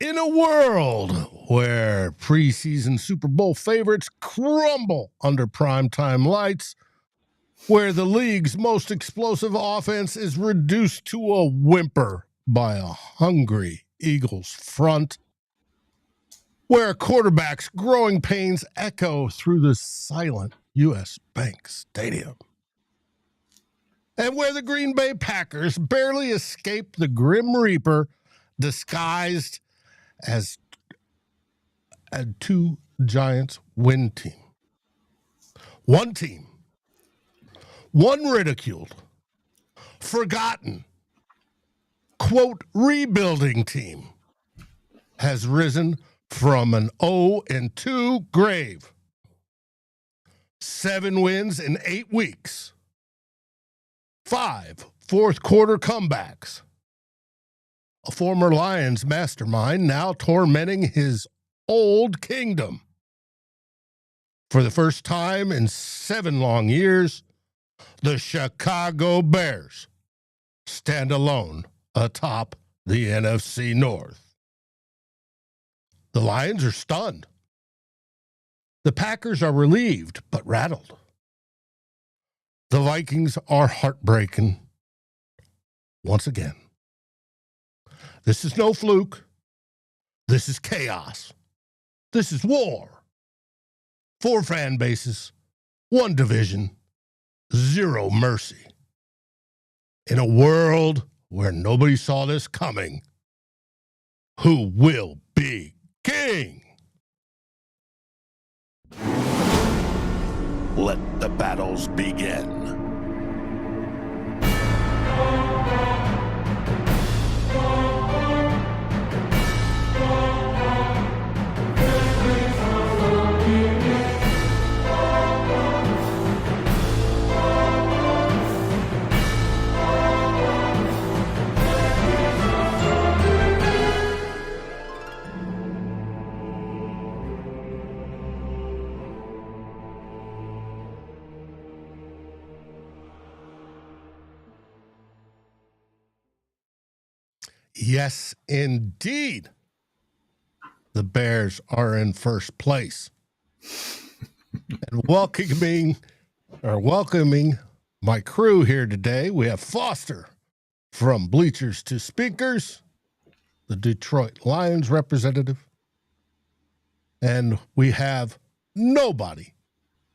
In a world where preseason Super Bowl favorites crumble under primetime lights, where the league's most explosive offense is reduced to a whimper by a hungry Eagles front, where a quarterback's growing pains echo through the silent U.S. Bank Stadium, and where the Green Bay Packers barely escape the Grim Reaper disguised as a two Giants win team. One team, one ridiculed, forgotten, quote, rebuilding team has risen from an 0-2 grave. 7 wins in 8 weeks. 5 fourth-quarter comebacks. A former Lions mastermind now tormenting his old kingdom. For the first time in 7 long years, the Chicago Bears stand alone atop the NFC North. The Lions are stunned. The Packers are relieved but rattled. The Vikings are heartbreaking once again. This is no fluke. This is chaos. This is war. 4 fan bases, 1 division, 0 mercy. In a world where nobody saw this coming, who will be king? Let the battles begin. Yes, indeed. The Bears are in first place. And welcoming my crew here today, we have Foster from Bleachers to Speakers, the Detroit Lions representative. And we have nobody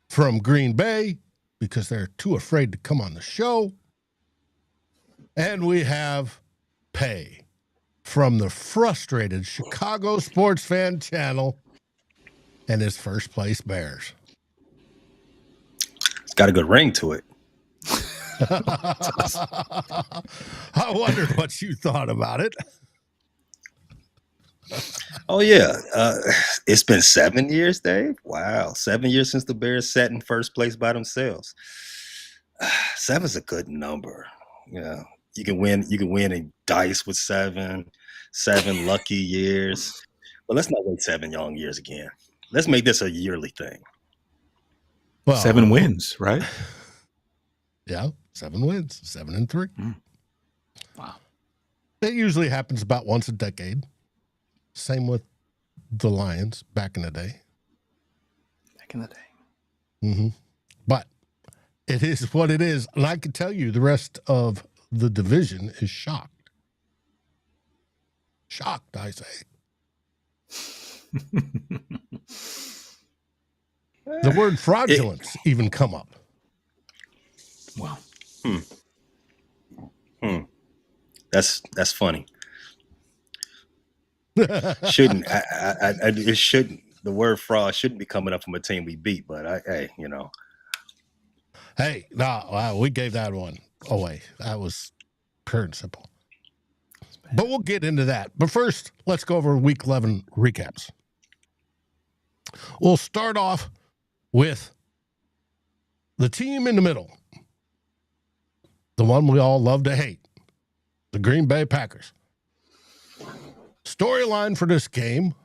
from Green Bay because they're too afraid to come on the show. And we have Pay from the frustrated Chicago Sports Fan Channel and his first place Bears. It's got a good ring to it. I wondered what you thought about it. Oh, yeah. It's been 7 years, Dave. Wow. 7 years since the Bears sat in first place by themselves. 7's a good number. Yeah. You can win in dice with 7 lucky years. But let's not wait 7 long years again. Let's make this a yearly thing. Well, 7 wins, right? Yeah, 7 wins, 7-3. Wow. It usually happens about once a decade. Same with the Lions back in the day. Mm-hmm. But it is what it is. And I can tell you the rest of the division is shocked. Shocked, I say. The word fraudulence even come up. Wow. That's funny. Shouldn't it shouldn't the word fraud shouldn't be coming up from a team we beat, but hey, you know. Hey, no, we gave that one away. That was pure and simple. But we'll get into that. But first, let's go over Week 11 recaps. We'll start off with the team in the middle, the one we all love to hate, the Green Bay Packers. Storyline for this game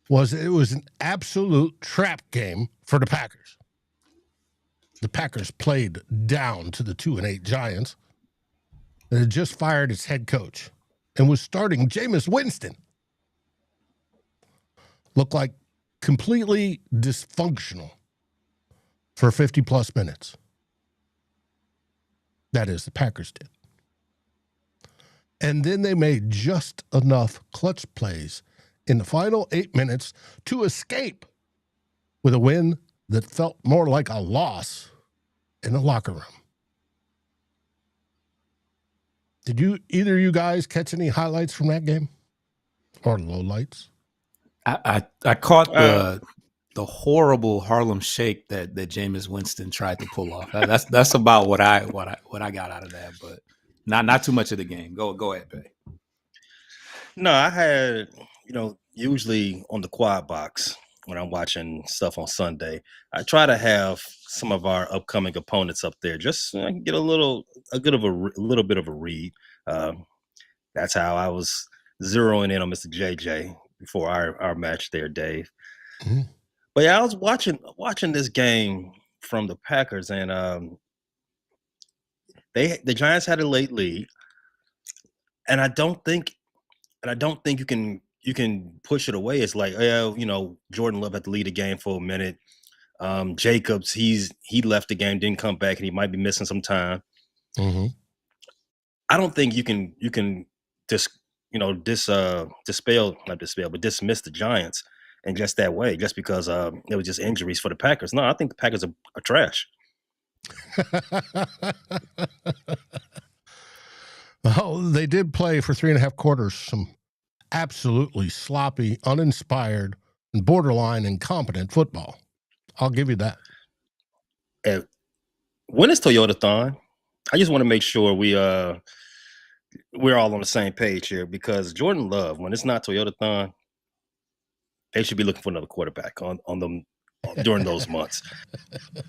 was it was an absolute trap game for the Packers. The Packers played down to the 2-8 Giants that had just fired its head coach. and was starting Jameis Winston looked like completely dysfunctional for 50-plus minutes. That is, the Packers did. And then they made just enough clutch plays in the final 8 minutes to escape with a win that felt more like a loss in the locker room. Did either of you guys catch any highlights from that game? Or lowlights? I caught the horrible Harlem Shake that Jameis Winston tried to pull off. That's about what I got out of that, but not too much of the game. Go ahead, Bay. No, I had, usually on the quad box when I'm watching stuff on Sunday, I try to have some of our upcoming opponents up there just so I can get a little bit of a read. That's how I was zeroing in on Mr. JJ before our match there, Dave. Mm-hmm. But yeah, I was watching this game from the Packers, and the Giants had a late lead, and I don't think you can push it away. It's like, Jordan Love had to lead the game for a minute. Jacobs, he left the game, didn't come back, and he might be missing some time. Mm-hmm. I don't think you can dismiss the Giants in just that way, just because it was just injuries for the Packers. No, I think the Packers are trash. Well, they did play for 3.5 quarters some absolutely sloppy, uninspired, and borderline incompetent football. I'll give you that. When is Toyota-thon? I just want to make sure we're all on the same page here, because Jordan Love, when it's not Toyota-thon, they should be looking for another quarterback on them during those months.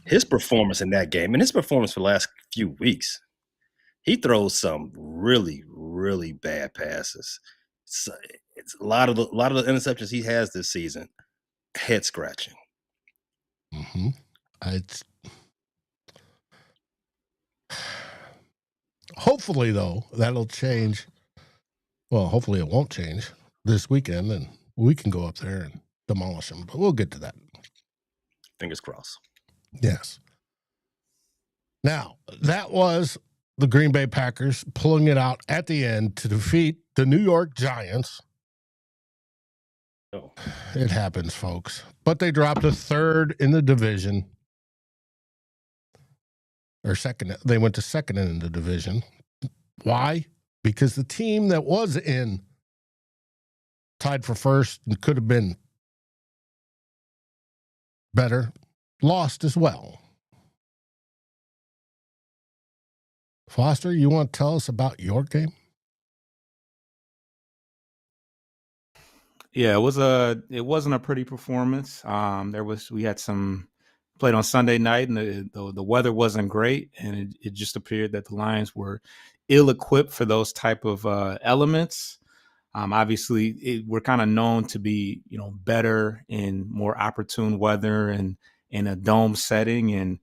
His performance in that game and his performance for the last few weeks, he throws some really, really bad passes. It's a lot of the interceptions he has this season, head scratching. Mm-hmm. Hopefully, though, that'll change. Well, hopefully it won't change this weekend, and we can go up there and demolish them. But we'll get to that. Fingers crossed. Yes. Now, that was the Green Bay Packers pulling it out at the end to defeat the New York Giants. Oh. It happens, folks. But they dropped a third in the division. Or second. They went to second in the division. Why? Because the team that was in tied for first and could have been better lost as well. Foster, you want to tell us about your game? Yeah, it wasn't a pretty performance. We had some played on Sunday night, and the weather wasn't great, and it just appeared that the Lions were ill-equipped for those type of elements. Obviously, we're kind of known to be, better in more opportune weather and in a dome setting, and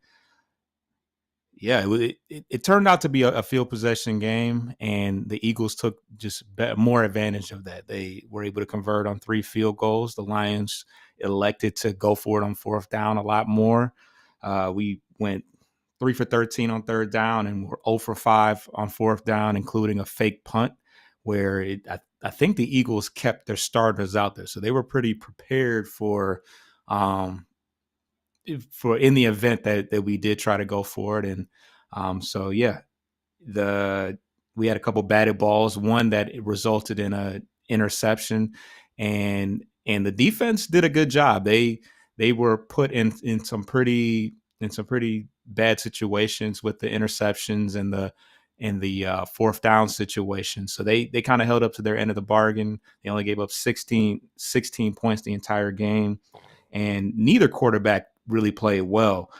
yeah, it turned out to be a field possession game, and the Eagles took just more advantage of that. They were able to convert on 3 field goals. The Lions elected to go for it on 4th down a lot more. We went 3 for 13 on 3rd down, and we're 0 for 5 on 4th down, including a fake punt where I think the Eagles kept their starters out there. So they were pretty prepared for in the event that we did try to go for it. And so, yeah, we had a couple batted balls, one that resulted in a interception, and the defense did a good job. They were put in some pretty bad situations with the interceptions and the 4th down situation. So they kind of held up to their end of the bargain. They only gave up 16 points the entire game, and neither quarterback really played well.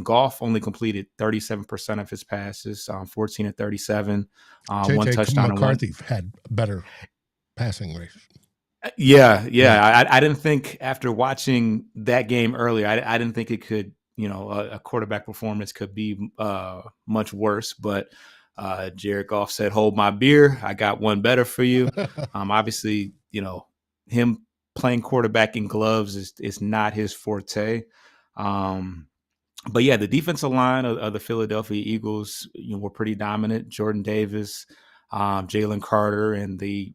Goff only completed 37% of his passes, 14 of 37, one touchdown. McCarthy had better passing rates. Yeah. I didn't think, after watching that game earlier, I didn't think it could, a quarterback performance could be much worse. But Jared Goff said, "Hold my beer. I got one better for you." Obviously, him playing quarterback in gloves is not his forte. But yeah, the defensive line of the Philadelphia Eagles, were pretty dominant. Jordan Davis, Jalen Carter, and the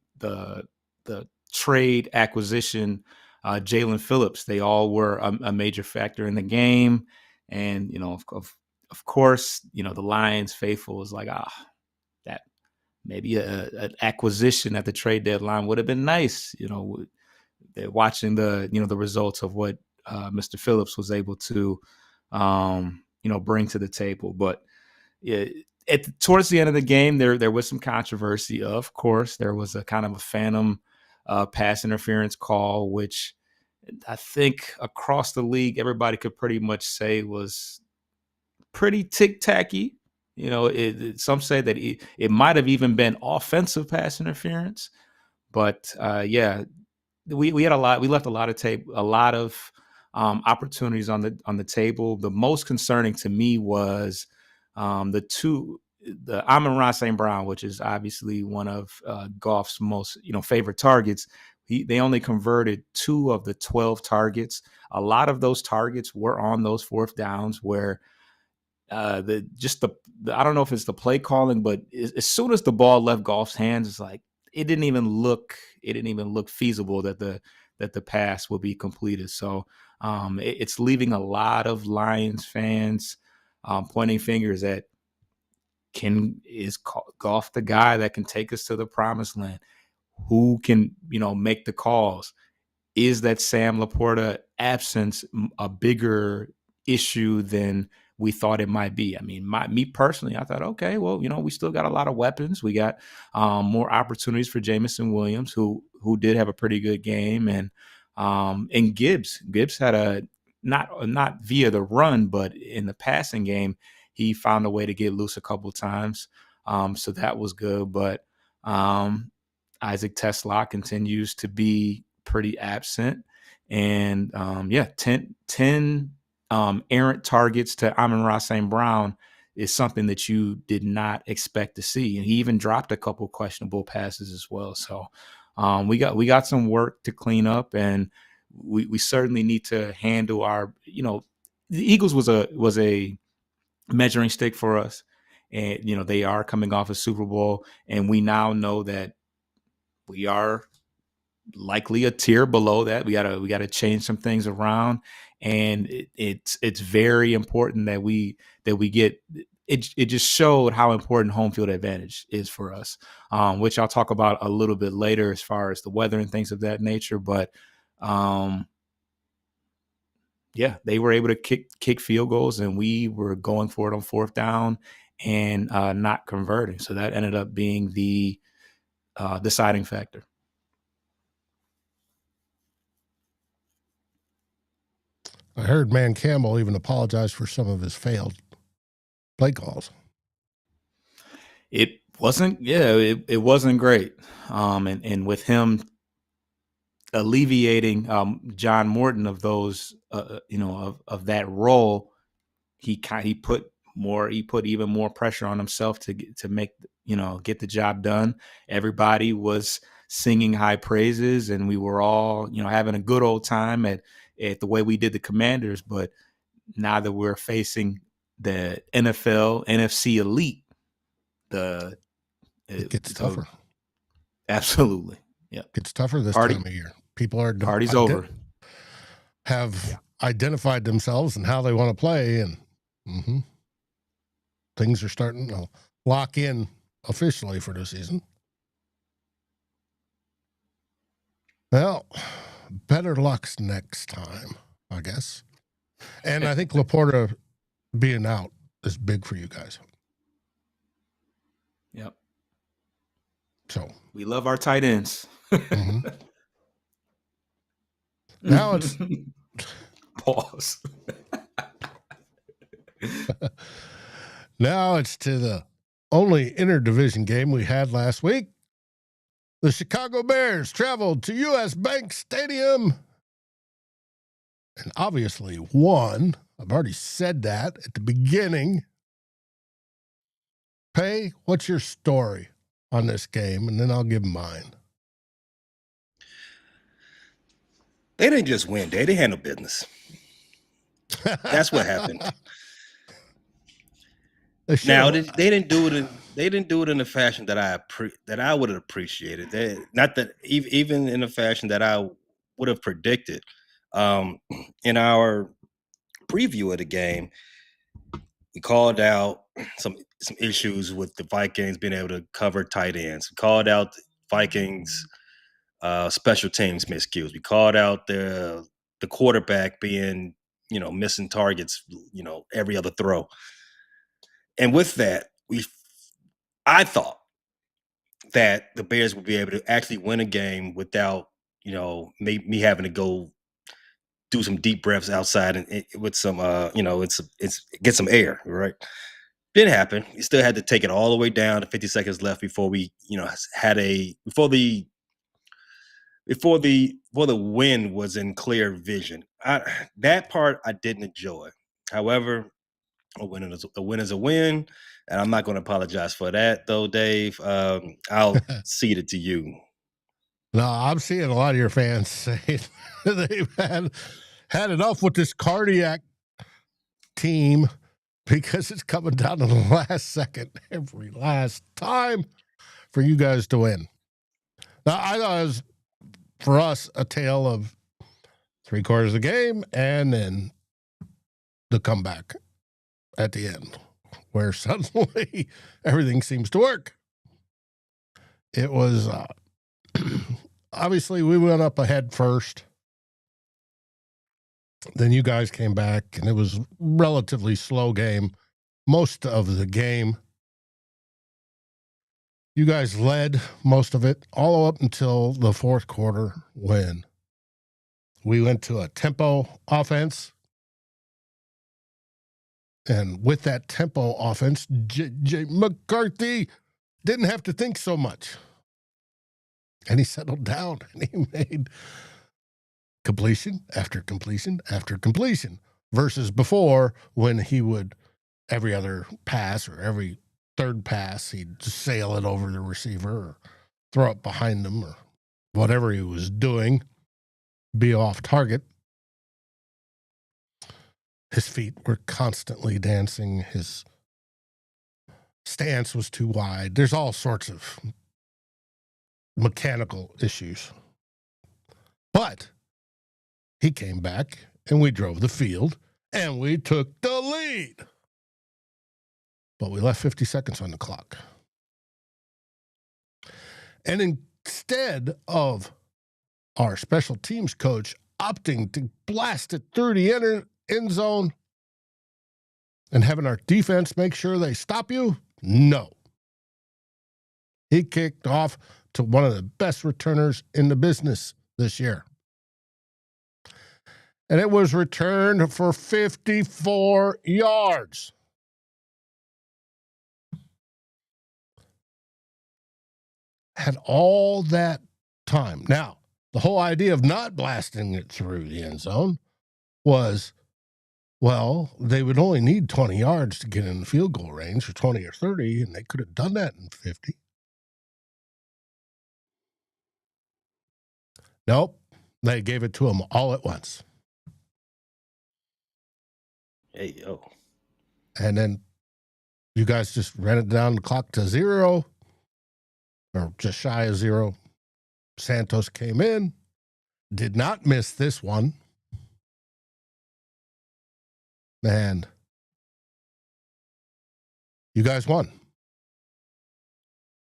trade acquisition, Jalen Phillips. They all were a major factor in the game. And of course, the Lions faithful is like, that maybe an acquisition at the trade deadline would have been nice. They're watching the results of what Mr. Phillips was able to bring to the table. But towards the end of the game, there was some controversy. Of course, there was a kind of a phantom pass interference call, which I think across the league, everybody could pretty much say was pretty tic-tacky. Some say that it might have even been offensive pass interference. But yeah, we had a lot. We left a lot of opportunities on the table. The most concerning to me was the Amon-Ra St. Brown, which is obviously one of Goff's most favorite targets. They only converted 2 of the 12 targets. A lot of those targets were on those fourth downs where I don't know if it's the play calling, but as soon as the ball left Goff's hands, it's like it didn't even look feasible that the pass will be completed. So it's leaving a lot of Lions fans pointing fingers at, is Goff the guy that can take us to the promised land? Who can make the calls? Is that Sam Laporta absence a bigger issue than we thought it might be? I mean, me personally, I thought, okay, well, we still got a lot of weapons. We got more opportunities for Jamison Williams, who did have a pretty good game, and Gibbs had a not via the run, but in the passing game, he found a way to get loose a couple of times. So that was good, but Isaac TeSlaa continues to be pretty absent, and 10 errant targets to Amon-Ra St. Brown is something that you did not expect to see, and he even dropped a couple questionable passes as well. So we got some work to clean up, and we certainly need to handle our the Eagles was a measuring stick for us, and they are coming off a Super Bowl, and we now know that we are likely a tier below that. We gotta change some things around, and it's very important that we get it. It just showed how important home field advantage is for us, which I'll talk about a little bit later as far as the weather and things of that nature. But they were able to kick field goals, and we were going for it on fourth down and not converting. So that ended up being the deciding factor. I heard Man Campbell even apologize for some of his failed play calls. It wasn't great. And with him alleviating John Morton of those, of that role, he put even more pressure on himself to make, get the job done. Everybody was singing high praises, and we were all, having a good old time at the way we did the Commanders. But now that we're facing the NFL, NFC elite, it gets tougher. Absolutely. Yeah. It gets tougher this time of year. People are party's over. Have identified themselves and how they want to play, and things are starting to lock in officially for the season. Well, better luck's next time, I guess. And I think Laporta being out is big for you guys. Yep. So we love our tight ends. Now it's pause. Now it's to the only interdivision game we had last week. The Chicago Bears traveled to U.S. Bank Stadium and obviously won. I've already said that at the beginning. Pay, what's your story on this game? And then I'll give mine. They didn't just win, they handled business. That's what happened. Now they didn't do it in the fashion that I would have appreciated. Not that even in the fashion that I would have predicted. In our preview of the game, we called out some issues with the Vikings being able to cover tight ends. We called out the Vikings special teams miscues. We called out the quarterback being, missing targets, every other throw. And with that, I thought that the Bears would be able to actually win a game without, me having to go do some deep breaths outside and with some, it's get some air, right? Didn't happen. We still had to take it all the way down to 50 seconds left before we, before the win was in clear vision. That part I didn't enjoy. However, a win is a win, and I'm not going to apologize for that, though, Dave. I'll cede it to you. No, I'm seeing a lot of your fans say they've had enough with this cardiac team because it's coming down to the last second every last time for you guys to win. Now, I thought it was, for us, a tale of 3/4 of the game and then the comeback at the end, where suddenly everything seems to work. It was obviously we went up ahead first. Then you guys came back, and it was relatively slow game most of the game. You guys led most of it all up until the fourth quarter when we went to a tempo offense. And with that tempo offense, J.J. McCarthy didn't have to think so much. And he settled down, and he made completion after completion after completion, versus before when he would, every other pass or every third pass, he'd just sail it over the receiver or throw it behind him or whatever he was doing, be off target. His feet were constantly dancing. His stance was too wide. There's all sorts of mechanical issues. But he came back, and we drove the field, and we took the lead. But we left 50 seconds on the clock. And instead of our special teams coach opting to blast it through the end zone and having our defense make sure they stop you, no. He kicked off to one of the best returners in the business this year. And it was returned for 54 yards. Had all that time. Now, the whole idea of not blasting it through the end zone was, well, they would only need 20 yards to get in the field goal range, or 20 or 30, and they could have done that in 50. Nope. They gave it to them all at once. Hey, yo. And then you guys just ran it down the clock to 0, or just shy of 0. Santos came in, did not miss this one. And you guys won.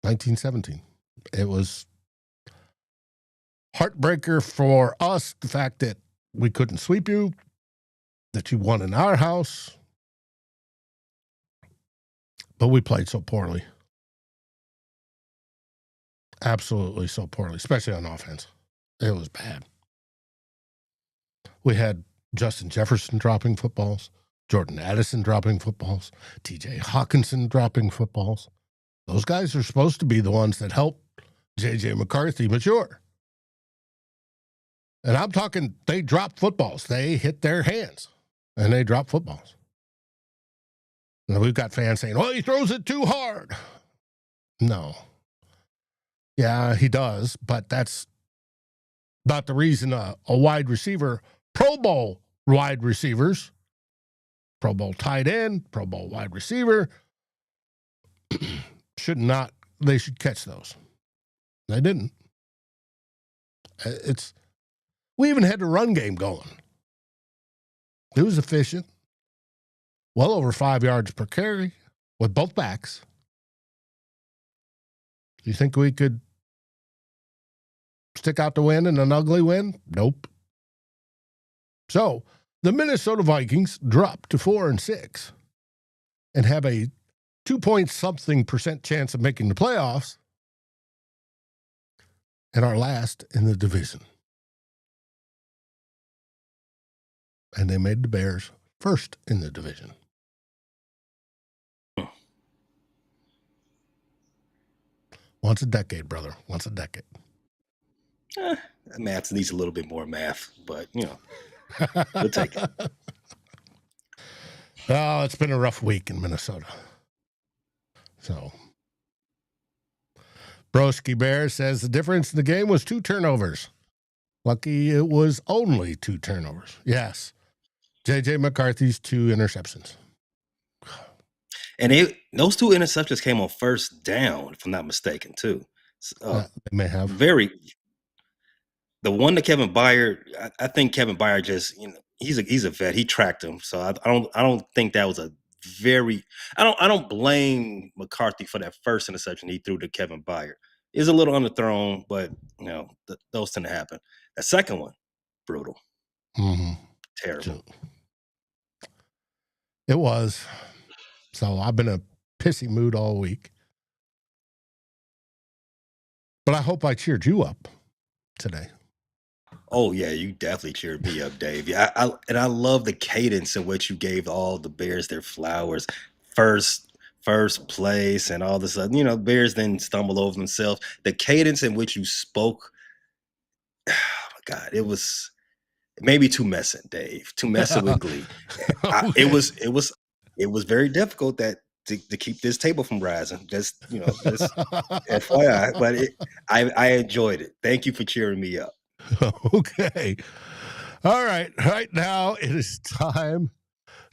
1917. It was heartbreaker for us, the fact that we couldn't sweep you, that you won in our house. But we played so poorly. Absolutely so poorly, especially on offense. It was bad. We had Justin Jefferson dropping footballs, Jordan Addison dropping footballs, TJ Hawkinson dropping footballs. Those guys are supposed to be the ones that help J.J. McCarthy mature. And I'm talking, they drop footballs. They hit their hands, and they drop footballs. And we've got fans saying, well, he throws it too hard. No. Yeah, he does, but that's not the reason a wide receiver, Pro Bowl wide receivers, Pro Bowl tight end, Pro Bowl wide receiver, they should catch those. They didn't. We even had the run game going. It was efficient. Well over 5 yards per carry with both backs. You think we could stick out the win in an ugly win? Nope. So the Minnesota Vikings dropped to 4-6 and have a 2-point-something% chance of making the playoffs and are last in the division. And they made the Bears first in the division. Once a decade, brother. Once a decade. Math needs a little bit more math, but, we'll take it. Oh, it's been a rough week in Minnesota. So, Broski Bear says the difference in the game was 2 turnovers. Lucky it was only 2 turnovers. Yes. J.J. McCarthy's 2 interceptions. And those 2 interceptions came on first down, if I'm not mistaken, too. They may have. The one to Kevin Byard, I think Kevin Byard just, he's a vet. He tracked him, so I don't think that was a very. I don't blame McCarthy for that first interception he threw to Kevin Byard. It's a little underthrown, but those tend to happen. The second one, brutal, terrible. It was. So I've been in a pissy mood all week, but I hope I cheered you up today. Oh, yeah, you definitely cheered me up, Dave. Yeah, I love the cadence in which you gave all the Bears their flowers. First place and all this other, Bears then stumble over themselves. The cadence in which you spoke, oh my God, it was maybe too messy, Dave. Too messy with glee. Okay. It was very difficult to keep this table from rising. Just FYI, but I enjoyed it. Thank you for cheering me up. Okay. All right. Right now, it is time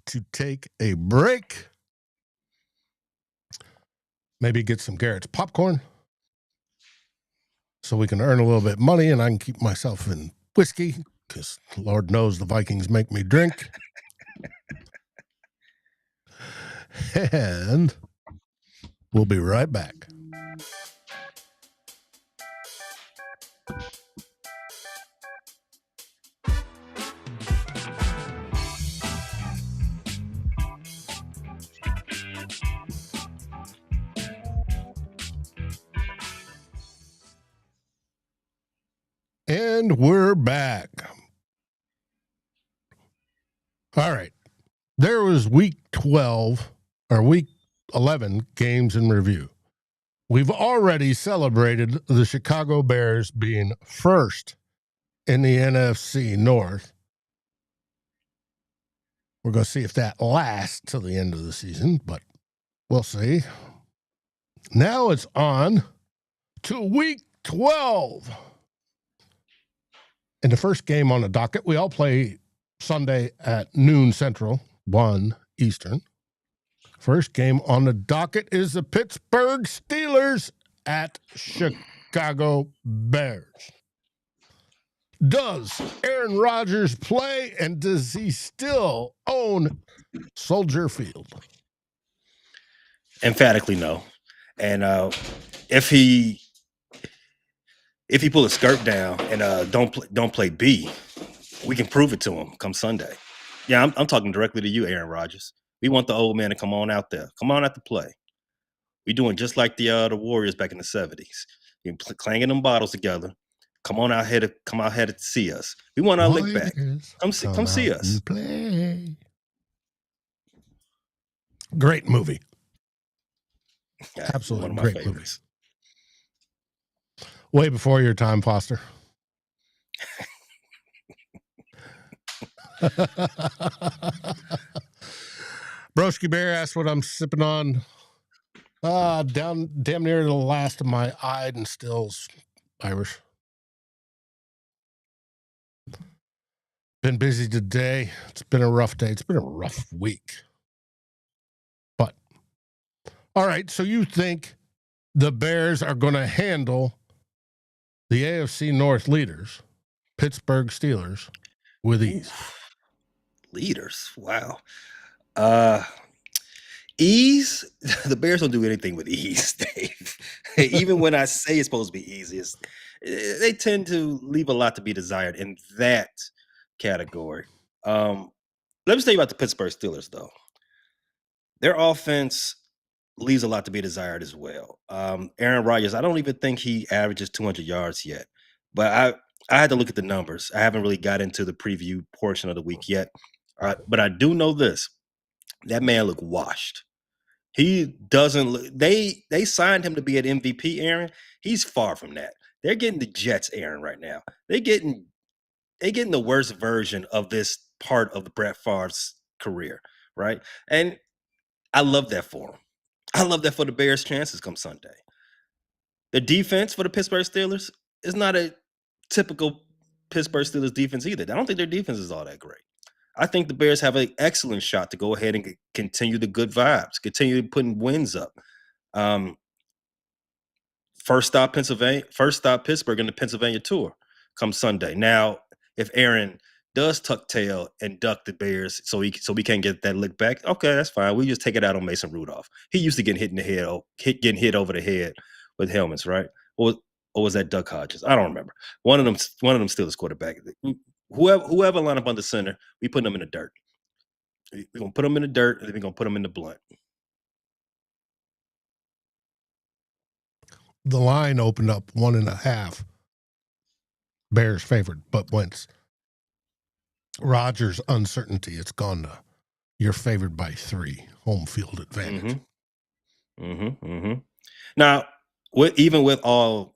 to take a break. Maybe get some Garrett's popcorn so we can earn a little bit of money and I can keep myself in whiskey because Lord knows the Vikings make me drink. And we'll be right back. And we're back. All right. There was week 12 or week 11 games in review. We've already celebrated the Chicago Bears being first in the NFC North. We're going to see if that lasts till the end of the season, but we'll see. Now it's on to week 12. In the first game on the docket, we all play Sunday at noon Central, 1 Eastern. First game on the docket is the Pittsburgh Steelers at Chicago Bears. Does Aaron Rodgers play, and does he still own Soldier Field? Emphatically no. And if he pull his skirt down and don't play B, we can prove it to him come Sunday. Yeah, I'm talking directly to you, Aaron Rodgers. We want the old man to come on out there. Come on out to play. We're doing just like the Warriors back in the 70s. You're clanging them bottles together. Come out here to see us. We want our lick back. Come see us. Play. Great movie. Yeah, absolutely one of my great favorites. Movie. Way before your time, Foster. Broski Bear asked what I'm sipping on. Damn near the last of my Ide and Stills Irish. Been busy today. It's been a rough day. It's been a rough week. But, all right, so you think the Bears are going to handle the AFC North leaders, Pittsburgh Steelers, with ease? Leaders, wow. Ease, the Bears don't do anything with ease, Dave. Even when I say it's supposed to be easy, they tend to leave a lot to be desired in that category. Let me tell you about the Pittsburgh Steelers, though. Their offense leaves a lot to be desired as well. Aaron Rodgers, I don't even think he averages 200 yards yet, but I had to look at the numbers. I haven't really got into the preview portion of the week yet, but I do know this: that man looked washed. He doesn't look. They signed him to be an MVP, Aaron. He's far from that. They're getting the Jets, Aaron, right now. They're getting the worst version of this part of the Brett Favre's career, right? And I love that for him. I love that for the Bears' chances come Sunday. The defense for the Pittsburgh Steelers is not a typical Pittsburgh Steelers defense either. I don't think their defense is all that great. I think the Bears have an excellent shot to go ahead and continue the good vibes, continue putting wins up. First stop Pittsburgh in the Pennsylvania tour come Sunday. Now, if Aaron does tuck tail and duck the Bears so we can't get that lick back, okay, that's fine. We just take it out on Mason Rudolph. He used to get hit in the head, getting hit over the head with helmets, right? Or was that Duck Hodges? I don't remember. One of them Steelers quarterback. Whoever line up on the center, we put them in the dirt. We're gonna put them in the dirt, and then we're gonna put them in the blunt. The line opened up 1.5. Bears favored, but once Rodgers' uncertainty, it's gone to you're favored by 3. Home field advantage. Now, even with all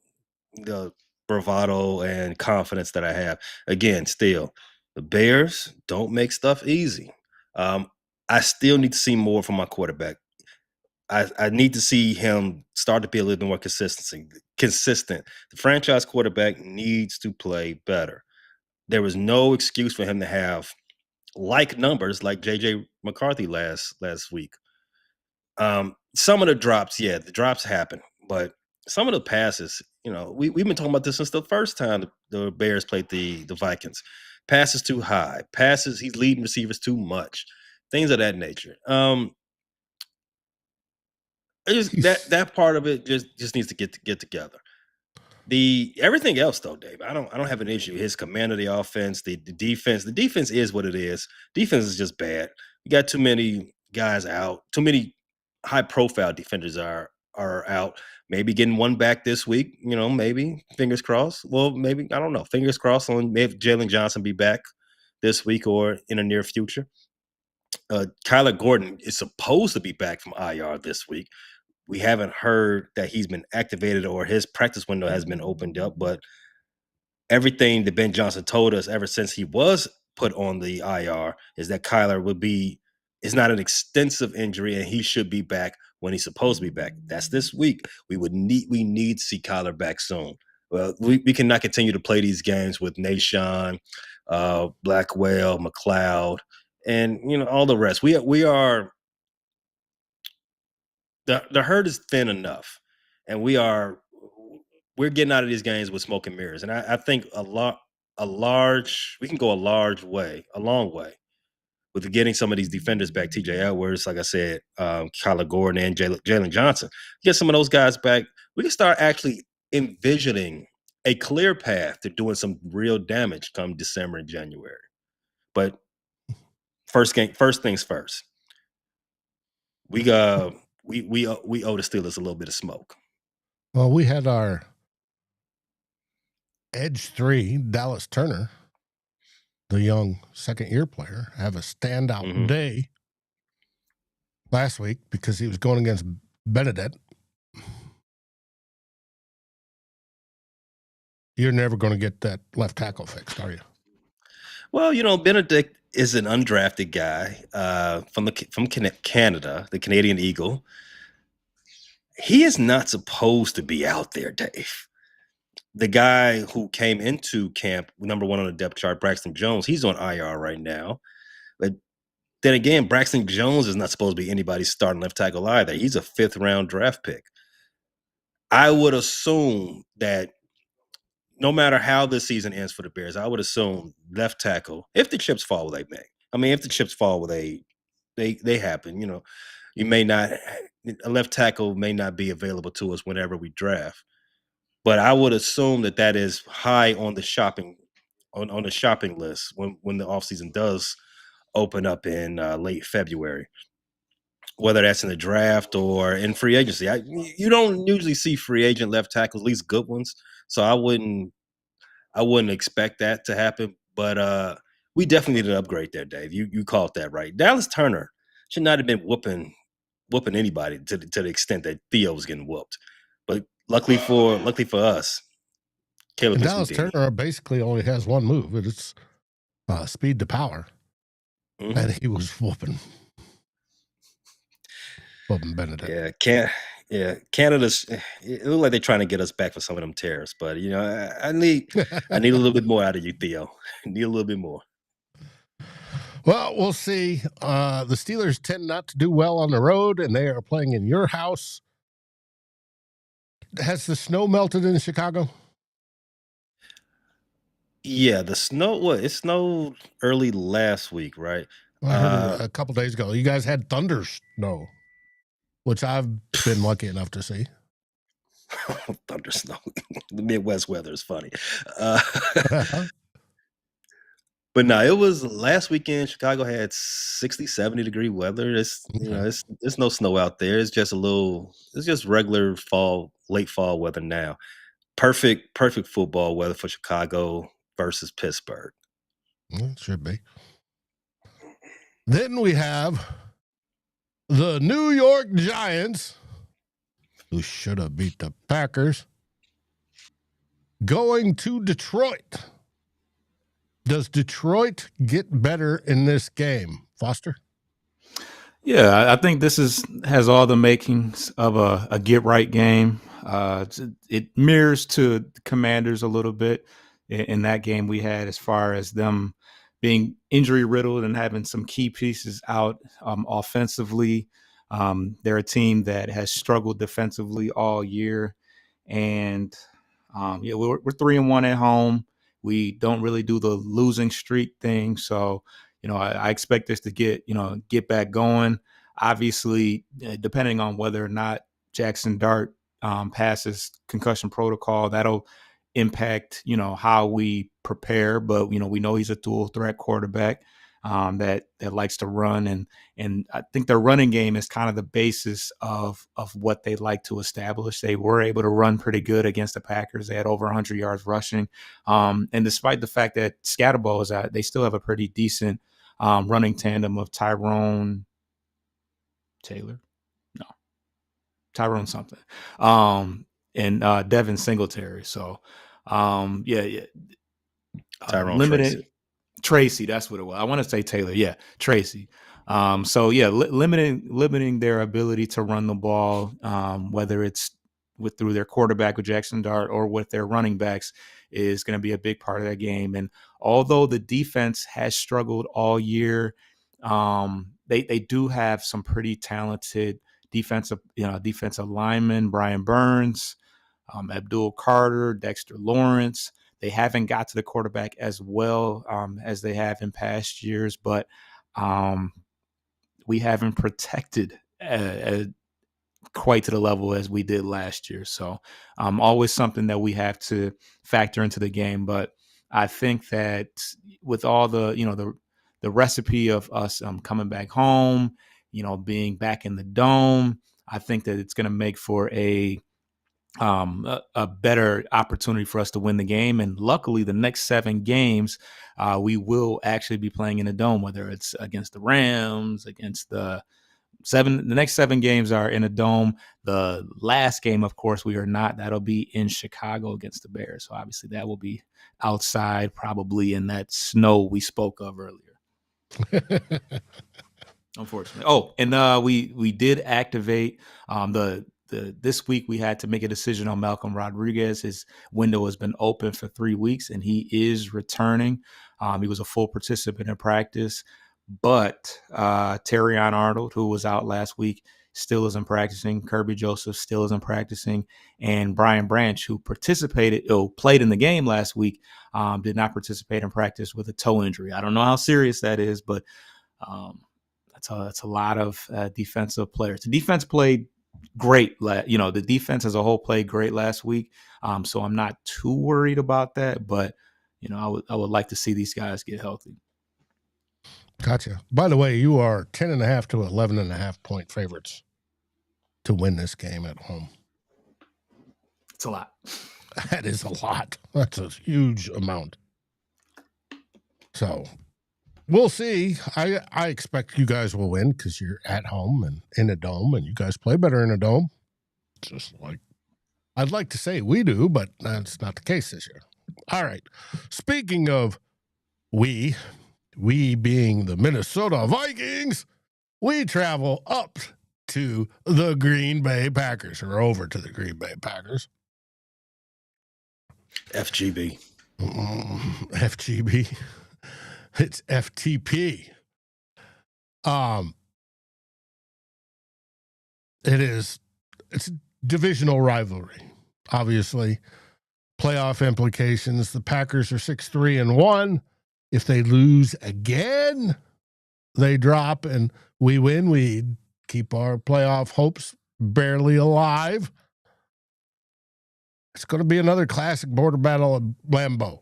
the bravado and confidence that I have, again, still, the Bears don't make stuff easy. I still need to see more from my quarterback. I need to see him start to be a little bit more consistent. The franchise quarterback needs to play better. There was no excuse for him to have like numbers like JJ McCarthy last week. Some of the drops, the drops happen, but some of the passes, we've been talking about this since the first time the Bears played the Vikings. Passes too high, he's leading receivers too much, things of that nature. That part of it just needs to get together. Everything else though, Dave, I don't have an issue. His command of the offense, the defense. The defense is what it is. Defense is just bad. You got too many guys out. Too many high-profile defenders are out. Maybe getting one back this week. Maybe fingers crossed. Well, maybe I don't know. Fingers crossed on maybe Jalen Johnson be back this week or in the near future. Kyler Gordon is supposed to be back from IR this week. We haven't heard that he's been activated or his practice window has been opened up, but everything that Ben Johnson told us ever since he was put on the IR is that Kyler is not an extensive injury and he should be back when he's supposed to be back. That's this week. We need to see Kyler back soon. Well, we cannot continue to play these games with Nashawn, Blackwell, McLeod, and all the rest. We are the herd is thin enough, and we're getting out of these games with smoke and mirrors. And I think we can go a long way with getting some of these defenders back. TJ Edwards, like I said, Kyler Gordon and Jalen Johnson. Get some of those guys back. We can start actually envisioning a clear path to doing some real damage come December and January. But first things first. We owe the Steelers a little bit of smoke. Well, we had our Edge 3, Dallas Turner, the young second-year player, have a standout day last week because he was going against Benedict. You're never going to get that left tackle fixed, are you? Well, Benedict is an undrafted guy from Canada, the Canadian Eagle. He is not supposed to be out there, Dave. The guy who came into camp, number one on the depth chart, Braxton Jones, he's on IR right now. But then again, Braxton Jones is not supposed to be anybody's starting left tackle either. He's a 5th-round draft pick. I would assume that no matter how this season ends for the Bears, I would assume left tackle, if the chips fall where they may. I mean, if the chips fall where they happen, you may not, a left tackle may not be available to us whenever we draft. But I would assume that is high on the shopping on the shopping list when the offseason does open up in late February, whether that's in the draft or in free agency. You don't usually see free agent left tackles, at least good ones. So I wouldn't expect that to happen. But we definitely need an upgrade there, Dave. You called that right. Dallas Turner should not have been whooping anybody to the extent that Theo was getting whooped. But luckily for us, Caleb Dallas Turner basically only has one move, and it's speed to power. Mm-hmm. And he was whooping Benedict. Canada's. It looked like they're trying to get us back for some of them tariffs, but I need a little bit more out of you, Theo. I need a little bit more. Well, we'll see. The Steelers tend not to do well on the road, and they are playing in your house. Has the snow melted in Chicago? Yeah, the snow. It snowed early last week, right? I heard a couple days ago. You guys had thunder snow, which I've been lucky enough to see. Thunder snow. The Midwest weather is funny. But no, it was last weekend. Chicago had 60, 70 degree weather. It's it's no snow out there. It's just it's just regular late fall weather now. Perfect football weather for Chicago versus Pittsburgh. It should be. Then we have the New York Giants, who should have beat the Packers, going to Detroit. Does Detroit get better in this game, Foster? Yeah, I think this has all the makings of a get right game. It mirrors to the Commanders a little bit in that game we had, as far as them being injury riddled and having some key pieces out offensively. They're a team that has struggled defensively all year, and we're 3-1 at home. We don't really do the losing streak thing, so I expect us to get back going. Obviously, depending on whether or not Jackson Dart passes concussion protocol, that'll impact how we prepare. But we know he's a dual threat quarterback that likes to run, and I think their running game is kind of the basis of what they like to establish. They were able to run pretty good against the Packers. They had over 100 yards rushing, and despite the fact that Scatterball is out, they still have a pretty decent running tandem of Tyrone something, and Devin Singletary. So, Tyrone limited Tracy. That's what it was. I want to say Taylor. Yeah, Tracy. Limiting their ability to run the ball, whether it's through their quarterback with Jackson Dart or with their running backs, is going to be a big part of that game. And although the defense has struggled all year, they do have some pretty talented defensive linemen: Brian Burns, Abdul Carter, Dexter Lawrence. They haven't got to the quarterback as well as they have in past years, but we haven't protected quite to the level as we did last year. So always something that we have to factor into the game. But I think that with all the recipe of us coming back home, being back in the dome, I think that it's going to make for a better opportunity for us to win the game. And luckily, the next 7 games, we will actually be playing in a dome, whether it's against the Rams, against the next 7 games are in a dome. The last game, of course, we are not. That'll be in Chicago against the Bears. So obviously that will be outside, probably in that snow we spoke of earlier. Unfortunately. Oh, and we did activate this week. We had to make a decision on Malcolm Rodriguez. His window has been open for 3 weeks, and he is returning. He was a full participant in practice, but Terrion Arnold, who was out last week, still isn't practicing. Kirby Joseph still isn't practicing, and Brian Branch, who played in the game last week, did not participate in practice with a toe injury. I don't know how serious that is, but that's a lot of defensive players. The defense played great. The defense as a whole played great last week. So I'm not too worried about that, but I would like to see these guys get healthy. Gotcha. By the way, you are 10.5 to 11.5 point favorites to win this game at home. It's a lot. That is a lot. That's a huge amount. So we'll see. I expect you guys will win because you're at home and in a dome, and you guys play better in a dome. Just like I'd like to say we do, but that's not the case this year. All right. Speaking of we being the Minnesota Vikings, we travel up to the Green Bay Packers, or over to the Green Bay Packers. FGB. FGB. It's FTP. It's a divisional rivalry, obviously. Playoff implications. The Packers are 6-3-1. If they lose again, they drop, and we win. We keep our playoff hopes barely alive. It's going to be another classic border battle of Lambeau.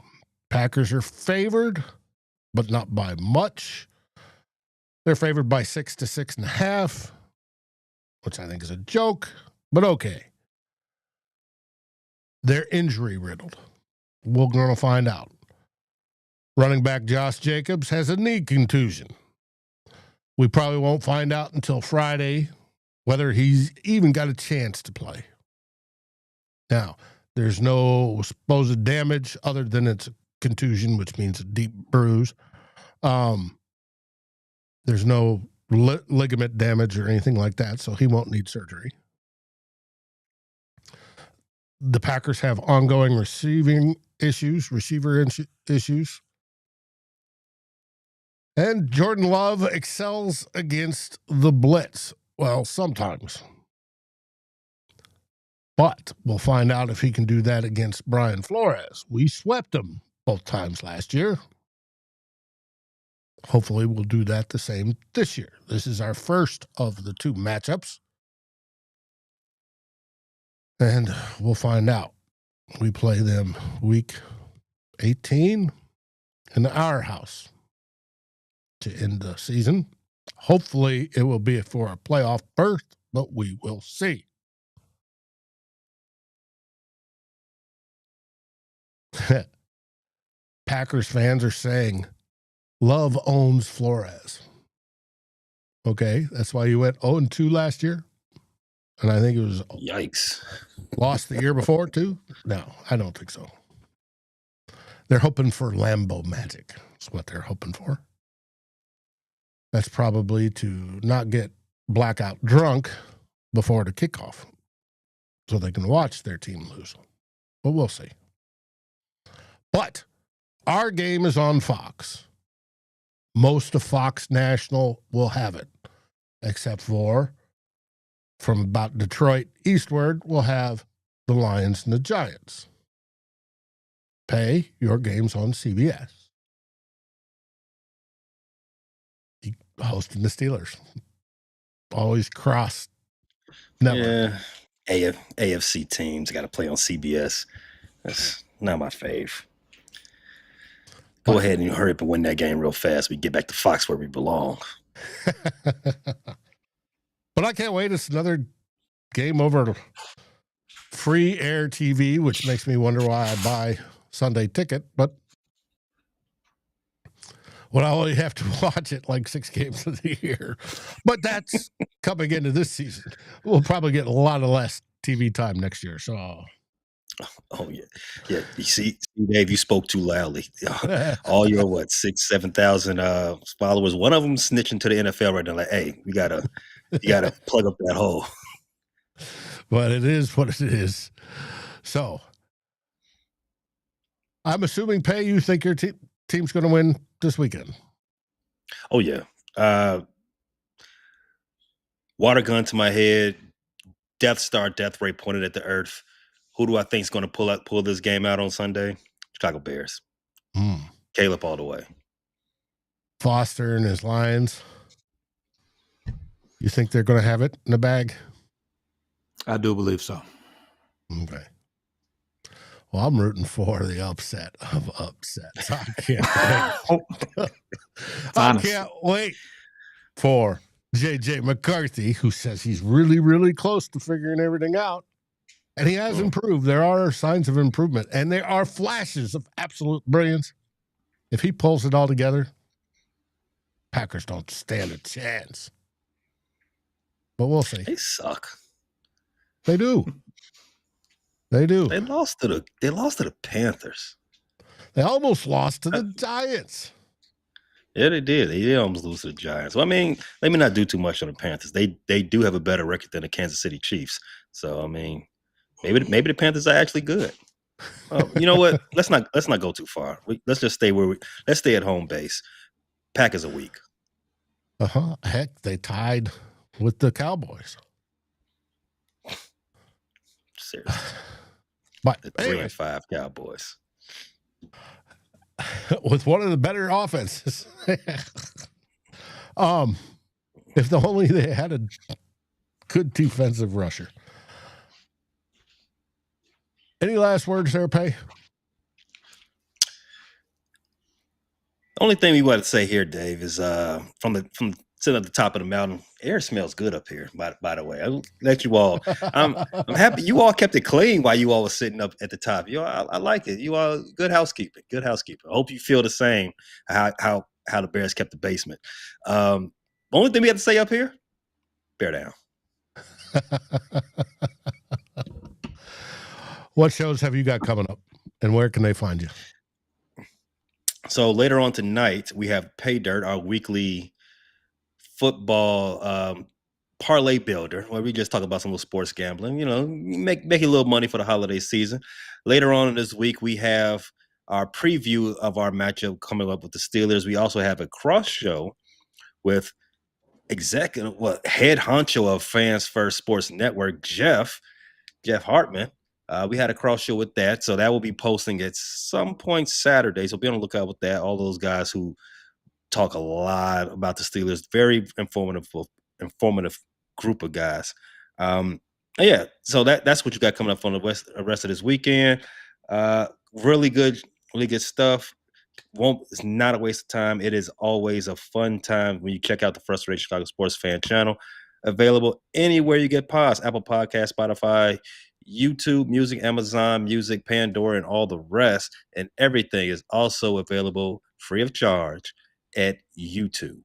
Packers are favored, but not by much. They're favored by 6 to 6.5, which I think is a joke, but okay. They're injury riddled. We're going to find out. Running back Josh Jacobs has a knee contusion. We probably won't find out until Friday whether he's even got a chance to play. Now, there's no supposed damage other than it's a contusion, which means a deep bruise. There's no ligament damage or anything like that, so he won't need surgery. The Packers have ongoing receiver issues. And Jordan Love excels against the blitz. Well, sometimes. But we'll find out if he can do that against Brian Flores. We swept him both times last year. Hopefully we'll do that the same this year. This is our first of the 2 matchups. And we'll find out. We play them week 18 in our house to end the season. Hopefully it will be for a playoff berth, but we will see. Packers fans are saying Love owns Flores. Okay, that's why you went 0-2 last year. And I think it was Yikes. Lost the year before too? No, I don't think so. They're hoping for Lambeau magic. That's what they're hoping for. That's probably to not get blackout drunk before the kickoff so they can watch their team lose. But we'll see. But our game is on Fox. Most of Fox National will have it, except for from about Detroit eastward, we'll have the Lions and the Giants. Pay your games on CBS. Hosting the Steelers. Always cross. Never. Yeah. AFC teams got to play on CBS. That's not my fave. Go ahead and hurry up and win that game real fast. We get back to Fox where we belong. But I can't wait. It's another game over free air TV, which makes me wonder why I buy Sunday ticket. But when I only have to watch it like 6 games of the year. But that's coming into this season. We'll probably get a lot of less TV time next year. So, oh yeah. You see Dave, you spoke too loudly. All your 7,000 followers. One of them snitching to the NFL right now. Like, hey, you gotta plug up that hole. But it is what it is. So, I'm assuming, Pay, you think your team's going to win this weekend? Oh yeah. Water gun to my head. Death Star, death ray pointed at the earth. Who do I think is going to pull this game out on Sunday? Chicago Bears. Caleb all the way. Foster and his Lions. You think they're going to have it in the bag? I do believe so. Okay. Well, I'm rooting for the upset of upsets. I can't wait. I can't wait for JJ McCarthy, who says he's really, really close to figuring everything out. And he has improved. There are signs of improvement, and there are flashes of absolute brilliance. If he pulls it all together, Packers don't stand a chance. But we'll see. They suck. They do. They do. They lost to the Panthers. They almost lost to the Giants. Yeah, they did. They did almost lose to the Giants. Well, I mean, let me not do too much on the Panthers. They do have a better record than the Kansas City Chiefs. So, I mean, maybe the Panthers are actually good. You know what? Let's not go too far. Let's just stay let's stay at home base. Packers are weak. Heck, they tied with the Cowboys. Seriously. But the 3-5 Cowboys. With one of the better offenses. If only they had a good defensive rusher. Any last words there, Pay? The only thing we want to say here, Dave, is from sitting at the top of the mountain, air smells good up here. By the way, I'll let you all. I'm happy you all kept it clean while you all were sitting up at the top. You all, I like it. You all good housekeeping. Good housekeeping. I hope you feel the same. How the Bears kept the basement. The only thing we have to say up here, bear down. What shows have you got coming up, and where can they find you? So later on tonight, we have Pay Dirt, our weekly football parlay builder, where we just talk about some little sports gambling, make a little money for the holiday season. Later on in this week, we have our preview of our matchup coming up with the Steelers. We also have a cross show with head honcho of Fans First Sports Network, Jeff Hartman. We had a cross show with that, so that will be posting at some point Saturday. So be on the lookout with that. All those guys who talk a lot about the Steelers, very informative group of guys. Yeah, so that's what you got coming up on the rest of this weekend. Really good stuff. It's not a waste of time. It is always a fun time when you check out the Frustrated Chicago Sports Fan channel. Available anywhere you get pods: Apple Podcasts, Spotify, YouTube Music, Amazon Music, Pandora, and all the rest. And everything is also available free of charge at YouTube.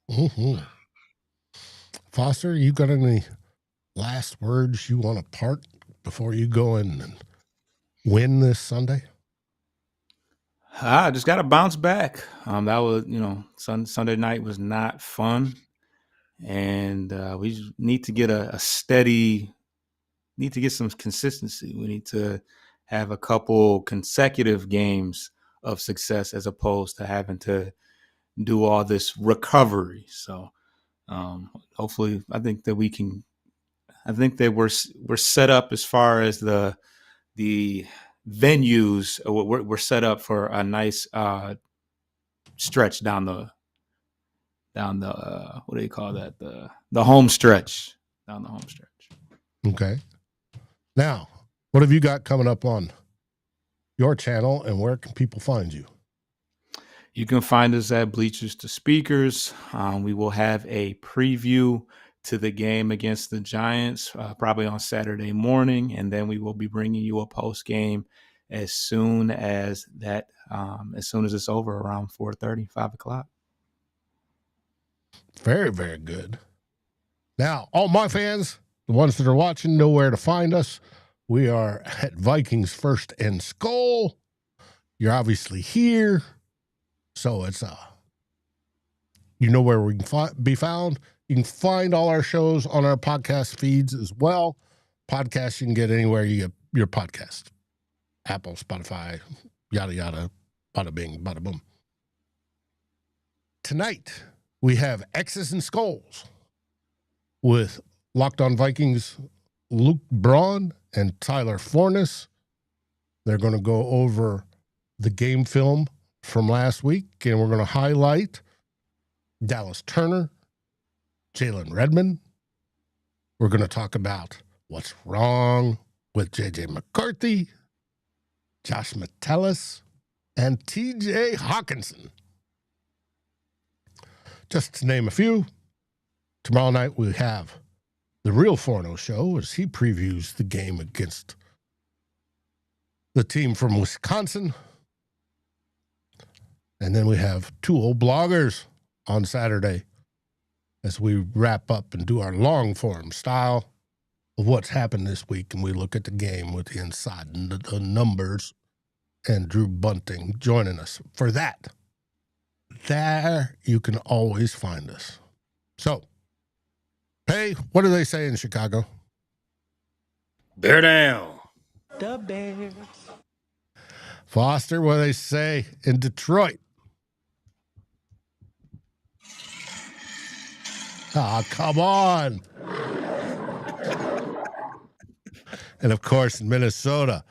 Mm-hmm. Foster, you got any last words you want to part before you go in and win this Sunday? I just got to bounce back. That was, Sunday night was not fun. And we need to get need to get some consistency. We need to have a couple consecutive games of success as opposed to having to do all this recovery. So hopefully I think that we're set up as far as the venues. We're set up for a nice stretch down the what do you call that? The home stretch. Down the home stretch. Okay. Now, what have you got coming up on your channel, and where can people find you? You can find us at Bleachers to Speakers. We will have a preview to the game against the Giants probably on Saturday morning, and then we will be bringing you a post game as soon as it's over, around 4:30, 5 o'clock. Very, very good. Now, all my fans, the ones that are watching, know where to find us. We are at Vikings First and SKOL You're obviously here. So it's, you know where we can be found. You can find all our shows on our podcast feeds as well. Podcasts you can get anywhere you get your podcast. Apple, Spotify, yada, yada, bada bing, bada boom. Tonight, we have X's and SKOLs with Locked On Vikings, Luke Braun and Tyler Fornes. They're going to go over the game film from last week, and we're going to highlight Dallas Turner, Jalen Redmond. We're going to talk about what's wrong with J.J. McCarthy, Josh Metellus, and T.J. Hawkinson. Just to name a few. Tomorrow night we have the real Forno show as he previews the game against the team from Wisconsin. And then we have two old bloggers on Saturday as we wrap up and do our long form style of what's happened this week. And we look at the game with the inside and the numbers, and Drew Bunting joining us for that. There you can always find us. So, hey, what do they say in Chicago? Bear down. The Bears. Foster, what do they say in Detroit? Ah, come on. And of course, in Minnesota,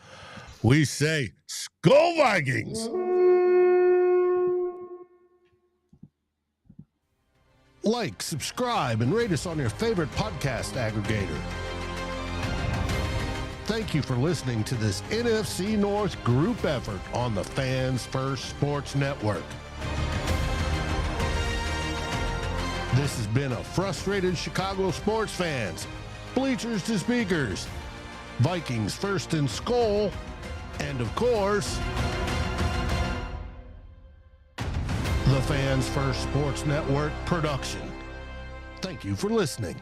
we say SKOL Vikings. Like, subscribe, and rate us on your favorite podcast aggregator. Thank you for listening to this NFC North group effort on the Fans First Sports Network. This has been a frustrated Chicago sports fans, Bleachers to Speakers, Vikings First and SKOL, and of course, the Fans First Sports Network production. Thank you for listening.